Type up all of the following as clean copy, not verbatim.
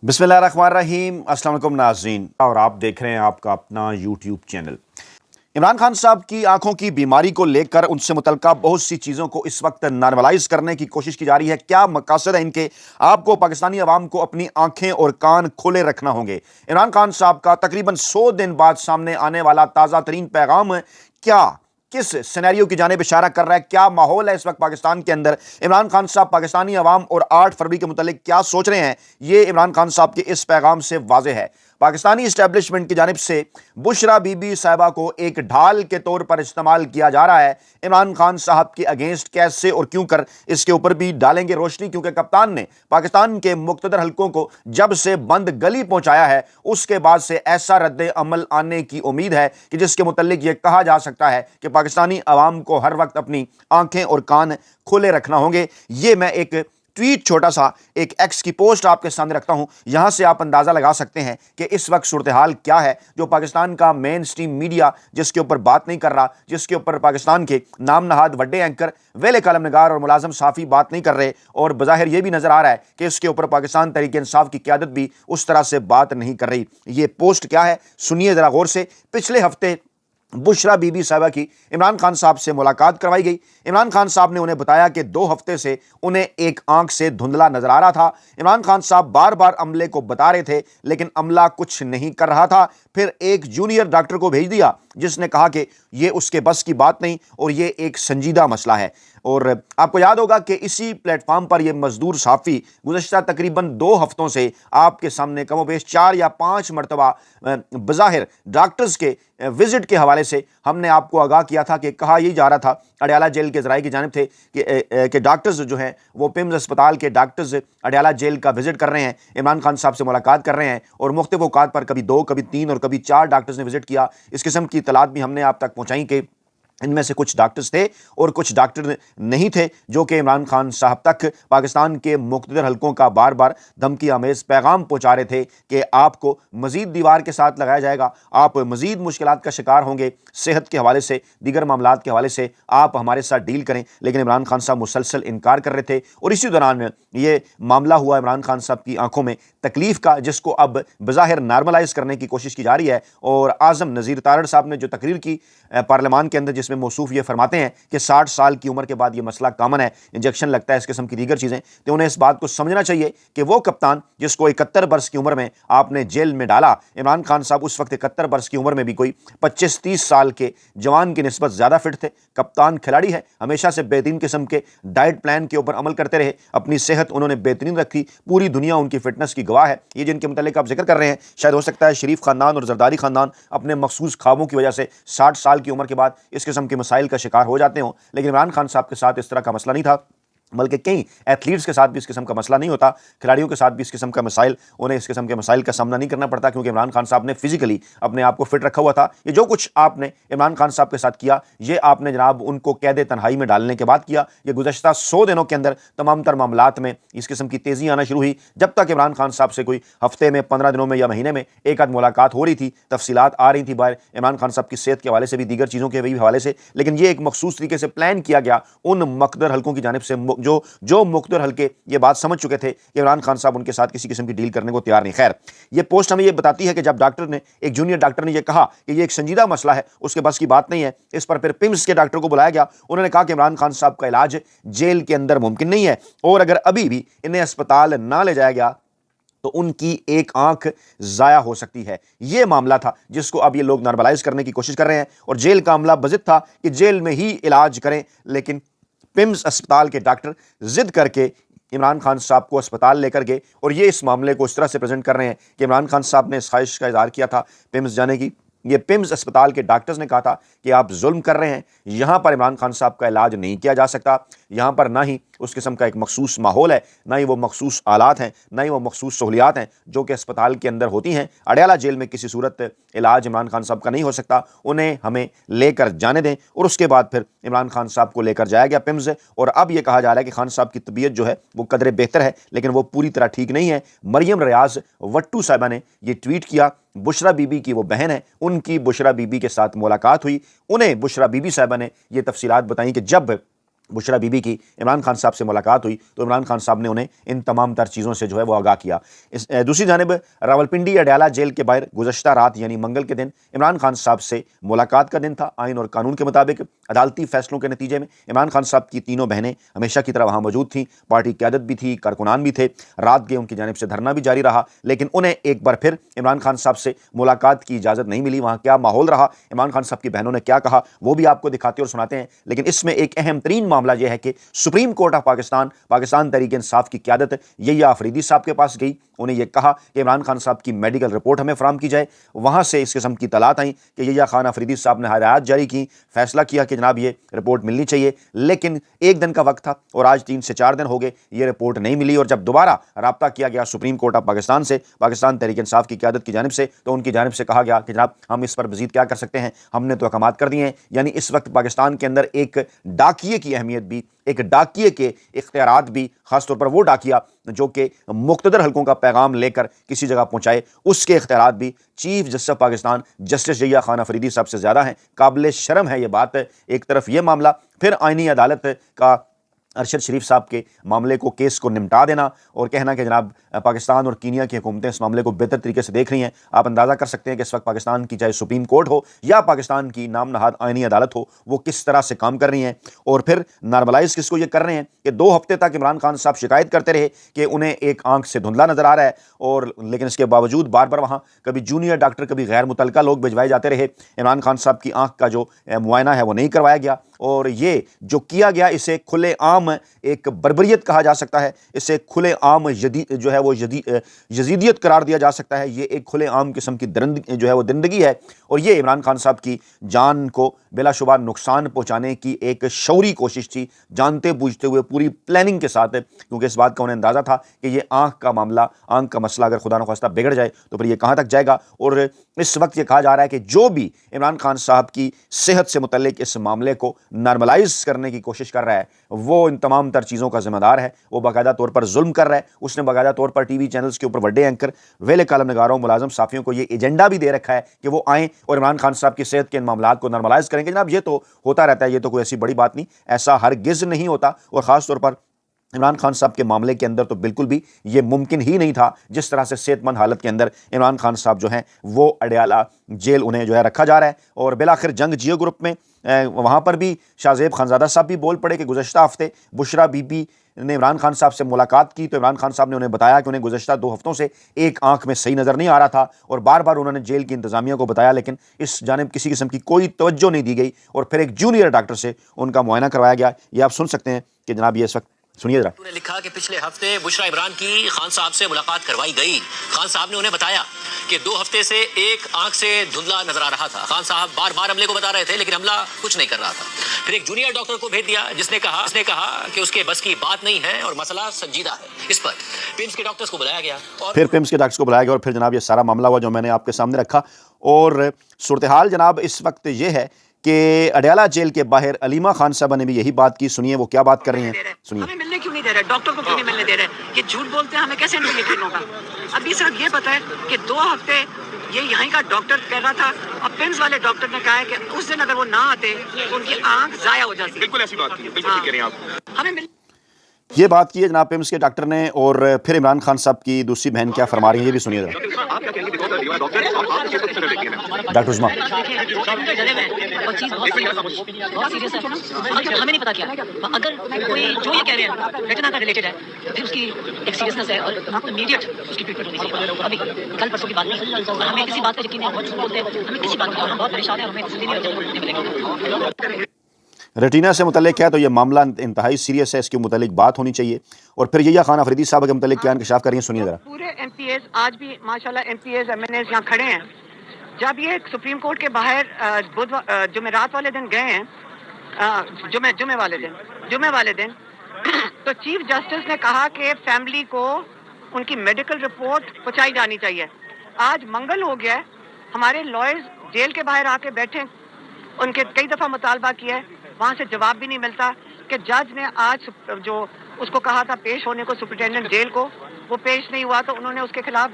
बिस्मिल्लाहिर्रहमानिर्रहीम। अस्सलाम वालेकुम नाज़रीन, और आप देख रहे हैं आपका अपना यूट्यूब चैनल। इमरान खान साहब की आंखों की बीमारी को लेकर उनसे मुतल्लिका बहुत सी चीज़ों को इस वक्त नॉर्मलाइज करने की कोशिश की जा रही है। क्या मकासद है इनके? आपको पाकिस्तानी अवाम को अपनी आंखें और कान खुले रखना होंगे। इमरान खान साहब का तकरीबन 100 दिन बाद सामने आने वाला ताज़ा तरीन पैगाम क्या किस सिनेरियो की जानिब इशारा कर रहा है? क्या माहौल है इस वक्त पाकिस्तान के अंदर? इमरान खान साहब पाकिस्तानी अवाम और 8 फरवरी के मुतालिक क्या सोच रहे हैं? ये इमरान खान साहब के इस पैगाम से वाज़ेह है। पाकिस्तानी इस्टेब्लिशमेंट की जानिब से बुशरा बीबी साहिबा को एक ढाल के तौर पर इस्तेमाल किया जा रहा है। इमरान खान साहब के अगेंस्ट कैसे और क्यों कर, इसके ऊपर भी डालेंगे रोशनी, क्योंकि कप्तान ने पाकिस्तान के मुख्तदर हल्कों को जब से बंद गली पहुंचाया है उसके बाद से ऐसा रद्द अमल आने की उम्मीद है कि जिसके मुतालिक यह कहा जा सकता है कि पाकिस्तानी अवाम को हर वक्त अपनी आंखें और कान खुले रखना होंगे। ये मैं एक ट्वीट, छोटा सा एक एक्स की पोस्ट आपके सामने रखता हूं। यहां से आप अंदाजा लगा सकते हैं कि इस वक्त सूरत हाल क्या है, जो पाकिस्तान का मेन स्ट्रीम मीडिया जिसके ऊपर बात नहीं कर रहा, जिसके ऊपर पाकिस्तान के नाम नहाद वड्डे एंकर, वेले कलम नगार और मुलाजम साफ़ी बात नहीं कर रहे, और बज़ाहिर यह भी नजर आ रहा है कि इसके ऊपर पाकिस्तान तहरीक इंसाफ की क़यादत भी उस तरह से बात नहीं कर रही। ये पोस्ट क्या है, सुनिए जरा गौर से। पिछले हफ्ते बुशरा बीबी साहिबा की इमरान खान साहब से मुलाकात करवाई गई। इमरान खान साहब ने उन्हें बताया कि 2 हफ्ते से उन्हें एक आंख से धुंधला नजर आ रहा था। इमरान खान साहब बार बार अमले को बता रहे थे, लेकिन अमला कुछ नहीं कर रहा था। फिर एक जूनियर डॉक्टर को भेज दिया जिसने कहा कि यह उसके बस की बात नहीं और यह एक संजीदा मसला है। और आपको याद होगा कि इसी प्लेटफॉर्म पर यह मजदूर साफ़ी गुज़श्ता तकरीबन 2 हफ्तों से आपके सामने कमोबेश 4 या 5 मरतबा बज़ाहिर डॉक्टर्स के विजिट के हवाले से हमने आपको आगाह किया था कि कहा यही जा रहा था, अडयाला जेल के ज़राए की जानिब थे कि डॉक्टर्स जो हैं वो पिम्स अस्पताल के डॉक्टर्स अडयाला जेल का विजिट कर रहे हैं, इमरान खान साहब से मुलाकात कर रहे हैं, और मुख्तलिफ औकात पर कभी 2, कभी 3 और कभी 4 डॉक्टर्स ने विजिट किया। इस किस्म की इत्तलात भी हमने आप तक पहुँचाई कि इनमें से कुछ डॉक्टर्स थे और कुछ डॉक्टर नहीं थे, जो कि इमरान खान साहब तक पाकिस्तान के मुख्तलिफ हल्कों का बार बार धमकी आमेज़ पैगाम पहुँचा रहे थे कि आपको मज़ीद दीवार के साथ लगाया जाएगा, आप मज़ीद मुश्किलात का शिकार होंगे, सेहत के हवाले से, दीगर मामलात के हवाले से आप हमारे साथ डील करें। लेकिन इमरान खान साहब मुसलसल इनकार कर रहे थे, और इसी दौरान ये मामला हुआ इमरान खान साहब की आंखों में तकलीफ़ का, जिसको अब बज़ाहिर नॉर्मलाइज करने की कोशिश की जा रही है। और आज़म नज़ीर तारड़ साहब ने जो तकरीर की पार्लियामान के अंदर, जिसमें मौसूफ ये फरमाते हैं कि 60 साल की उम्र के बाद ये मसला कॉमन है, इंजेक्शन लगता है, इस किस्म की दीगर चीज़ें, तो उन्हें इस बात को समझना चाहिए कि वो कप्तान जिसको 71 बरस की उम्र में आपने जेल में डाला, इमरान खान साहब उस वक्त 71 बरस की उम्र में भी कोई 25-30 साल के जवान की निस्बत ज़्यादा फिट थे। कप्तान खिलाड़ी है, हमेशा से बेहतरीन किस्म के डाइट प्लान के ऊपर अमल करते रहे, अपनी सेहत उन्होंने बेहतरीन रखी, पूरी दुनिया उनकी फिटनेस की गवाह है। ये जिनके मुतालिक आप जिक्र कर रहे हैं, शायद हो सकता है शरीफ खानदान और जरदारी खानदान अपने मखसूस ख्वाबों की वजह से 60 साल की उम्र के बाद इस किस्म के मसाइल का शिकार हो जाते हों, लेकिन इमरान खान साहब के साथ इस तरह का मसला नहीं था, बल्कि कई एथलीट्स के साथ भी इस किस्म का मसला नहीं होता, खिलाड़ियों के साथ भी इस किस्म का मसाइल, उन्हें इस किस्म के मसाइल का सामना नहीं करना पड़ता, क्योंकि इमरान खान साहब ने फिजिकली अपने आप को फिट रखा हुआ था। ये जो कुछ आपने इमरान खान साहब के साथ किया, ये आपने जनाब उनको कैद तन्हाई में डालने के बाद किया। ये गुज़श्ता 100 दिनों के अंदर तमाम तर मामलात में इस किस्म की तेज़ी आना शुरू हुई, जब तक इमरान खान साहब से कोई हफ्ते में, 15 दिनों में या महीने में एक आध मुलाकात हो रही थी, तफसीलात आ रही थी बाहर इमरान खान साहब की सेहत के हवाले से भी, दीगर चीज़ों के भी हवाले से। लेकिन ये एक मखसूस तरीके से प्लान किया गया उन मुक़द्दर हल्कों की जानिब से जो मुख्तलिफ हल्के ये बात समझ चुके थे कि इमरान खान साहब उनके साथ किसी किस्म की डील करने को तैयार नहीं। खैर, ये पोस्ट हमें ये बताती है कि जब डॉक्टर ने, एक जूनियर डॉक्टर ने ये कहा कि ये एक संजीदा मसला है, उसके बस की बात नहीं है, इस पर फिर पिम्स के डॉक्टर को बुलाया गया। उन्होंने कहा कि इमरान खान साहब का इलाज जेल के अंदर मुमकिन नहीं है, और अगर अभी भी इन्हें अस्पताल ना ले जाया गया तो उनकी एक आंख ज़ाया हो सकती है। यह मामला था जिसको अब ये लोग नॉर्मलाइज करने की कोशिश कर रहे हैं, और जेल का मामला बजिद था कि जेल में ही इलाज करें, लेकिन पिम्स अस्पताल के डॉक्टर जिद करके इमरान खान साहब को अस्पताल लेकर गए, और ये इस मामले को इस तरह से प्रेजेंट कर रहे हैं कि इमरान खान साहब ने इस ख्वाहिश का इज़हार किया था पिम्स जाने की। ये पिम्स अस्पताल के डॉक्टर्स ने कहा था कि आप जुल्म कर रहे हैं, यहाँ पर इमरान खान साहब का इलाज नहीं किया जा सकता, यहाँ पर ना ही उस किस्म का एक मखसूस माहौल है, ना ही वो मखसूस आलात हैं, ना ही वो मखसूस सहूलियात हैं जो कि अस्पताल के अंदर होती हैं। अडयाला जेल में किसी सूरत इलाज इमरान खान साहब का नहीं हो सकता, उन्हें हमें लेकर जाने दें। और उसके बाद फिर इमरान खान साहब को लेकर जाया गया पिम्स, और अब ये कहा जा रहा है कि खान साहब की तबीयत जो है वो कदरे बेहतर है, लेकिन वो पूरी तरह ठीक नहीं है। मरियम रियाज वट्टू साहिबा ने ये ट्वीट किया, बुशरा बीबी की वो बहन है, उनकी बुशरा बीबी के साथ मुलाकात हुई, उन्हें बुशरा बीबी साहिबा ने ये तफसीलात बताई कि जब बुशरा बीबी की इमरान खान साहब से मुलाकात हुई तो इमरान खान साहब ने उन्हें इन तमाम तर चीज़ों से जो है वो आगाह किया। दूसरी जानिब रावलपिंडी अडयाला जेल के बाहर गुज़श्ता रात यानी मंगल के दिन इमरान खान साहब से मुलाकात का दिन था। आइन और कानून के मुताबिक अदालती फैसलों के नतीजे में इमरान खान साहब की तीनों बहनें हमेशा की तरह वहाँ मौजूद थीं, पार्टी क़यादत भी थी, कारकुनान भी थे। रात के उनकी जानिब से धरना भी जारी रहा, लेकिन उन्हें एक बार फिर इमरान खान साहब से मुलाकात की इजाज़त नहीं मिली। वहाँ क्या माहौल रहा, इमरान खान साहब की बहनों ने क्या कहा, वो भी आपको दिखाते और सुनाते हैं। लेकिन इसमें एक अहम तरीन मामला यह है कि supreme court of Pakistan Tehreek Insaf की क़यादत यहिया अफरीदी साहब के पास गई। उन्हें यह कहा कि इमरान खान साहब की मेडिकल रिपोर्ट हमें फराहम की जाए। वहाँ से इस किस्म की तलात आई कि यहिया खान अफरीदी साहब ने हदायत जारी की, फैसला किया कि जनाब ये रिपोर्ट मिलनी चाहिए। लेकिन एक दिन का वक्त था और आज 3 से 4 दिन हो गए, ये रिपोर्ट नहीं मिली। और जब दोबारा रब्ता किया गया सुप्रीम कोर्ट ऑफ पाकिस्तान से, पाकिस्तान तहरीक इंसाफ की क़यादत की जानिब से, तो उनकी जानिब से कहा गया कि जनाब हम इस पर मज़ीद क्या कर सकते हैं, हमने तो अहकामात कर दिए हैं। यानी इस वक्त पाकिस्तान के अंदर एक डाकिए की अहमियत भी, एक डाकिए के इख्तियारात भी, खासतौर पर वो डाकिया जो कि मुख्तदर हल्कों का पैगाम लेकर किसी जगह पहुंचाए, उसके इख्तियारात भी chief justice of Pakistan justice Yahya Khan Afridi साहब से ज़्यादा हैं। काबिल शर्म है ये बात। एक तरफ ये मामला, फिर आईनी अदालत का अरशद शरीफ साहब के मामले को, केस को निपटा देना और कहना कि जनाब पाकिस्तान और कीनिया की हुकूमतें इस मामले को बेहतर तरीके से देख रही हैं। आप अंदाज़ा कर सकते हैं कि इस वक्त पाकिस्तान की चाहे सुप्रीम कोर्ट हो या पाकिस्तान की नाम नहाद आईनी अदालत हो, वो किस तरह से काम कर रही हैं। और फिर नॉर्मलाइज किसको ये कर रहे हैं कि 2 हफ्ते तक इमरान खान साहब शिकायत करते रहे कि उन्हें एक आंख से धुंधला नज़र आ रहा है, और लेकिन इसके बावजूद बार बार वहाँ कभी जूनियर डॉक्टर, कभी गैर मुतल्लका लोग भिजवाए जाते रहे। इमरान खान साहब की आंख का जो मुआयना है वो नहीं करवाया गया, और ये जो किया गया इसे खुले आम एक बर्बरियत कहा जा सकता है। इसे खुले आम यजीदियत करार दिया जा सकता है। ये एक खुले आम किस्म की जो है वो दरिंदगी है, और ये इमरान खान साहब की जान को बिलाशुबा नुकसान पहुंचाने की एक शौरी कोशिश थी, जानते बूझते हुए, पूरी प्लानिंग के साथ, क्योंकि इस बात का उन्हें अंदाज़ा था कि ये आंख का मामला, आंख का मसला अगर खुदा न ख्वास्ता बिगड़ जाए तो फिर ये कहाँ तक जाएगा। और इस वक्त ये कहा जा रहा है कि जो भी इमरान खान साहब की सेहत से मुतल्लिक इस मामले को नॉर्मलाइज करने की कोशिश कर रहा है, वो इन तमाम तर चीज़ों का जिम्मेदार है। वो बाकायदा तौर पर जुल्म कर रहा है। उसने बाकायदा तौर पर टीवी चैनल्स के ऊपर बड़े एंकर, वेले कालम नगारों, मुलाजम साफ़ियों को ये एजेंडा भी दे रखा है कि वो आएँ और इमरान खान साहब की सेहत के इन मामलात को नॉर्मलाइज करेंगे। जनाब ये तो होता रहता है, ये तो कोई ऐसी बड़ी बात नहीं, ऐसा हरगिज़ नहीं होता। और ख़ास तौर पर इमरान खान साहब के मामले के अंदर तो बिल्कुल भी ये मुमकिन ही नहीं था, जिस तरह से सेहतमंद हालत के अंदर इमरान खान साहब जो हैं वो अडयाला जेल उन्हें जो है रखा जा रहा है। और बिलाखिर जंग जियो ग्रुप में वहाँ पर भी शाहजेब खानज़ादा साहब भी बोल पड़े कि गुज़श्ता हफ्ते बुशरा बीबी ने इमरान खान साहब से मुलाकात की, तो इमरान खान साहब ने उन्हें बताया कि उन्हें गुज़श्ता 2 हफ्तों से एक आंख में सही नज़र नहीं आ रहा था, और बार बार उन्होंने जेल की इंतज़ामिया को बताया, लेकिन इस जानिब किसी किस्म की कोई तवज्जो नहीं दी गई। और फिर एक जूनियर डॉक्टर से उनका मुआयना करवाया गया। ये आप सुन सकते हैं कि जनाब ये इस वक्त सुनिए जरा। उन्होंने लिखा कि पिछले हफ्ते बुशरा इमरान की खान साहब से मुलाकात करवाई गई। खान साहब ने उन्हें बताया कि 2 हफ्ते से एक आंख से धुंधला नजर आ रहा था। खान साहब बार बार अमले को बता रहे थे, लेकिन अमला कुछ नहीं कर रहा था। फिर एक जूनियर डॉक्टर को भेज दिया, जिसने कहा कि उसके बस की बात नहीं है और मसला संजीदा है। इस पर पिम्स के डॉक्टर्स को बुलाया गया, और फिर पिम्स के डॉक्टर्स को बुलाया गया, और फिर जनाब ये सारा मामला हुआ जो मैंने आपके सामने रखा। और सूरत हाल जनाब इस वक्त ये है कि अडयाला जेल के बाहर अलीमा खान साहबा ने भी यही बात की। सुनिए वो क्या बात कर रही हैं, सुनिए। हमें मिलने क्यों नहीं दे रहे, डॉक्टर को क्यों नहीं मिलने दे रहे, ये झूठ बोलते हैं, हमें कैसे इंडिकेट होगा। अभी सिर्फ ये पता है कि 2 हफ्ते ये यहीं का डॉक्टर कह रहा था, और पिम्स वाले डॉक्टर ने कहा है कि उस दिन अगर वो ना आते तो उनकी आंख जाया हो जाती। बिल्कुल ऐसी बात की, बिल्कुल ठीक कह रहे हैं आप। हमें ये बात की है जनाब पिम्स के डॉक्टर ने। और फिर इमरान खान साहब की दूसरी बहन क्या फरमा रही है, ये भी सुनिए जरा। डॉक्टर उस्मा, हमें नहीं पता क्या, अगर कोई जो ये कह रहे हैं रेटिना का रिलेटेड है, फिर उसकी एक सीरियसनेस है और इमीडिएट उसकी ट्रीटमेंट होनी चाहिए। अभी कल परसों की बात नहीं, और हमें किसी बात का यकीन नहीं, बहुत बोलते हैं, हमें किसी बात का, हम बहुत परेशान हैं और हमें नहीं मिलेगा। रेटिना से मुतल्लिक है तो ये मामला इंतहाई सीरियस है, इसके मुतल्लिक बात होनी चाहिए। और फिर यहिया खान अफरीदी साहब के मुतल्लिक क्या इंकशाफ कर रही हैं, सुनिए जरा। पूरे एमपीएस आज भी माशाल्लाह एमपीएस एमएनएस यहाँ खड़े हैं। जब ये सुप्रीम कोर्ट के बाहर जुमेरात वाले दिन गए हैं, जुमे वाले दिन तो चीफ जस्टिस ने कहा कि फैमिली को उनकी मेडिकल रिपोर्ट पहुंचाई जानी चाहिए। आज मंगल हो गया है, हमारे लॉयर्स जेल के बाहर आके बैठे, उनके कई दफ़ा मुतालबा किया है, वहाँ से जवाब भी नहीं मिलता कि जज ने आज जो उसको कहा था पेश होने को सुप्रिटेंडेंट जेल को, वो पेश नहीं हुआ, तो उन्होंने उसके खिलाफ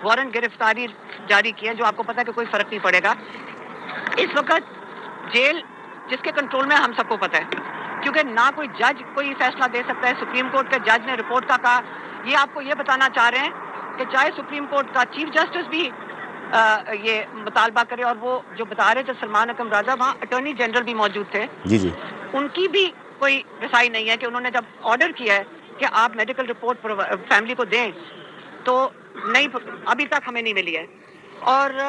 वारंट गिरफ्तारी जारी किए, जो आपको पता है कि कोई फर्क नहीं पड़ेगा। इस वक्त जेल जिसके कंट्रोल में हम सबको पता है کیونکہ نہ کوئی جج کوئی فیصلہ دے سکتا ہے. سپریم کورٹ کے جج نے رپورٹ کا کہا. یہ آپ کو یہ بتانا چاہ رہے ہیں کہ چاہے سپریم کورٹ کا چیف جسٹس بھی یہ مطالبہ کرے, اور وہ جو بتا رہے تھے سلمان اکرم راجہ, وہاں اٹارنی جنرل بھی موجود تھے, جی جی, ان کی بھی کوئی رسائی نہیں ہے کہ انہوں نے جب آرڈر کیا ہے کہ آپ میڈیکل رپورٹ فیملی کو دیں تو نہیں, ابھی تک ہمیں نہیں ملی ہے. اور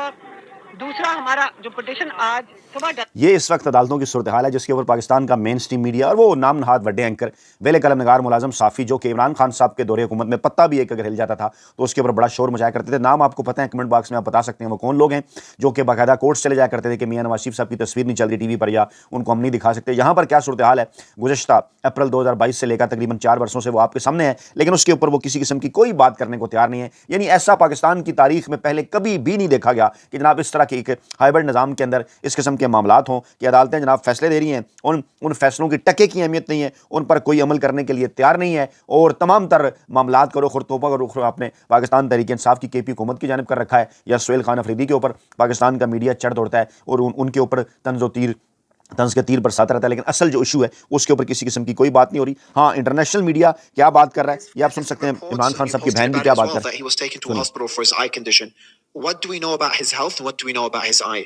دوسرا ہمارا جو پٹیشن آج صبح یہ اس وقت عدالتوں کی صورتحال ہے جس کے اوپر پاکستان کا مین سٹریم میڈیا اور وہ نام نہاد وڈے اینکر ویلے قلم نگار ملازم صافی, جو کہ عمران خان صاحب کے دور حکومت میں پتہ بھی ایک اگر ہل جاتا تھا تو اس کے اوپر بڑا شور مچایا کرتے تھے. نام آپ کو پتہ ہے, کمنٹ باکس میں آپ بتا سکتے ہیں وہ کون لوگ ہیں جو کہ باقاعدہ کورٹس چلے جایا کرتے تھے کہ میاں نواز شریف صاحب کی تصویر نہیں چل رہی ٹی وی پر یا ان کو ہم نہیں دکھا سکتے. یہاں پر کیا صورتحال ہے گزشتہ اپریل 2022 سے لے کر تقریباً 4 برسوں سے وہ آپ کے سامنے ہے, لیکن اس کے اوپر وہ کسی قسم کی کوئی بات کرنے کو تیار نہیں ہے. یعنی ایسا پاکستان کی تاریخ میں پہلے کبھی بھی نہیں دیکھا گیا کہ جناب اس طرح کے ایک ہائبرڈ نظام کے اندر اس قسم کے معاملات ہوں کہ عدالتیں جناب فیصلے دے رہی ہیں, ان فیصلوں کی ٹکے کی اہمیت نہیں ہے, ان پر کوئی عمل کرنے کے لیے تیار نہیں ہے, اور تمام تر معاملات کا رخ اور توپہ کا رخ آپ نے پاکستان تحریک انصاف کی KP حکومت کی جانب کر رکھا ہے, یا سہیل خان افریدی کے اوپر پاکستان کا میڈیا چڑھ دوڑتا ہے اور ان کے اوپر طنز کے تیر برساتا رہتا ہے, لیکن اصل جو ایشو ہے اس کے اوپر کسی قسم کی کوئی بات نہیں ہو رہی. ہاں, انٹرنیشنل میڈیا کیا بات کر رہا ہے یہ آپ سن سکتے ہیں. عمران خان صاحب کی بہن بھی کیا بات کر رہی ہے. What do we know about his health and what do we know about his eye?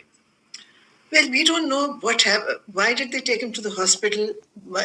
Well, we don't know what happened. Why did they take him to the hospital?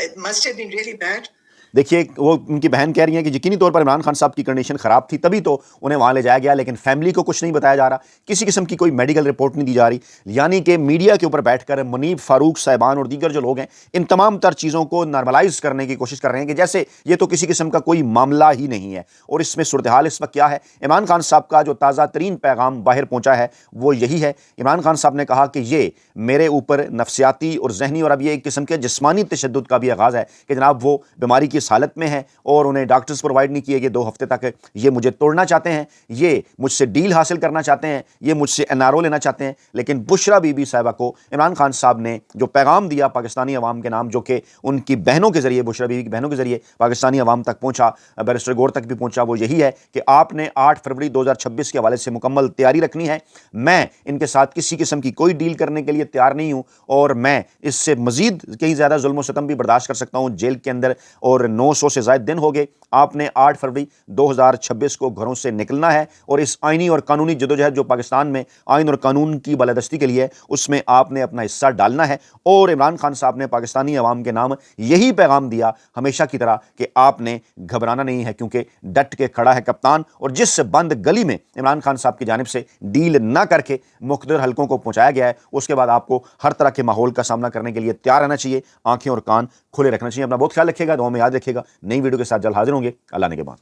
It must have been really bad. دیکھیے, وہ ان کی بہن کہہ رہی ہیں کہ یقینی طور پر عمران خان صاحب کی کنڈیشن خراب تھی تبھی تو انہیں وہاں لے جایا گیا, لیکن فیملی کو کچھ نہیں بتایا جا رہا, کسی قسم کی کوئی میڈیکل رپورٹ نہیں دی جا رہی. یعنی کہ میڈیا کے اوپر بیٹھ کر منیب فاروق صاحبان اور دیگر جو لوگ ہیں ان تمام تر چیزوں کو نارملائز کرنے کی کوشش کر رہے ہیں کہ جیسے یہ تو کسی قسم کا کوئی معاملہ ہی نہیں ہے. اور اس میں صورتحال اس وقت کیا ہے, عمران خان صاحب کا جو تازہ ترین پیغام باہر پہنچا ہے وہ یہی ہے. عمران خان صاحب نے کہا کہ یہ میرے اوپر نفسیاتی اور ذہنی اور اب یہ ایک قسم کے جسمانی تشدد کا بھی آغاز ہے کہ جناب وہ بیماری کی اس حالت میں ہے اور انہیں ڈاکٹرز پرووائڈ نہیں کیے گئے 2 ہفتے تک. یہ مجھے توڑنا چاہتے ہیں, یہ مجھ سے ڈیل حاصل کرنا چاہتے ہیں, یہ مجھ سے NRO لینا چاہتے ہیں. لیکن بشرا بی بی صاحبہ کو عمران خان صاحب نے جو پیغام دیا پاکستانی عوام کے نام, جو کہ ان کی بہنوں کے ذریعے, بشرا بی بی کی بہنوں کے ذریعے پاکستانی عوام تک پہنچا, بیرسٹر گور تک بھی پہنچا, وہ یہی ہے کہ آپ نے 8 فروری 2026 کے حوالے سے مکمل تیاری رکھنی ہے. میں ان کے ساتھ کسی قسم کی کوئی ڈیل کرنے کے لیے تیار نہیں ہوں, اور میں اس سے مزید کہیں زیادہ ظلم و ستم بھی برداشت کر سکتا ہوں. جیل کے اندر اور 900 سے زائد دن ہو گئے. آپ نے 8 فروری 2026 کو گھروں سے نکلنا ہے, اور اس آئینی اور قانونی جدوجہد جو پاکستان میں آئین اور قانون کی بالادستی کے لیے اس میں آپ نے اپنا حصہ ڈالنا ہے. اور عمران خان صاحب نے پاکستانی عوام کے نام یہی پیغام دیا ہمیشہ کی طرح کہ آپ نے گھبرانا نہیں ہے, کیونکہ ڈٹ کے کھڑا ہے کپتان, اور جس بند گلی میں عمران خان صاحب کی جانب سے ڈیل نہ کر کے مقتدر حلقوں کو پہنچایا گیا ہے, اس کے بعد آپ کو ہر طرح کے ماحول کا سامنا کرنے کے لیے تیار رہنا چاہیے, آنکھیں اور کان کھلے رکھنا چاہیے. اپنا بہت خیال رکھیے گا, دعاؤں میں یاد رکھیے گا. نئی ویڈیو کے ساتھ جلد حاضر ہوں گے. اللہ نے کے بعد.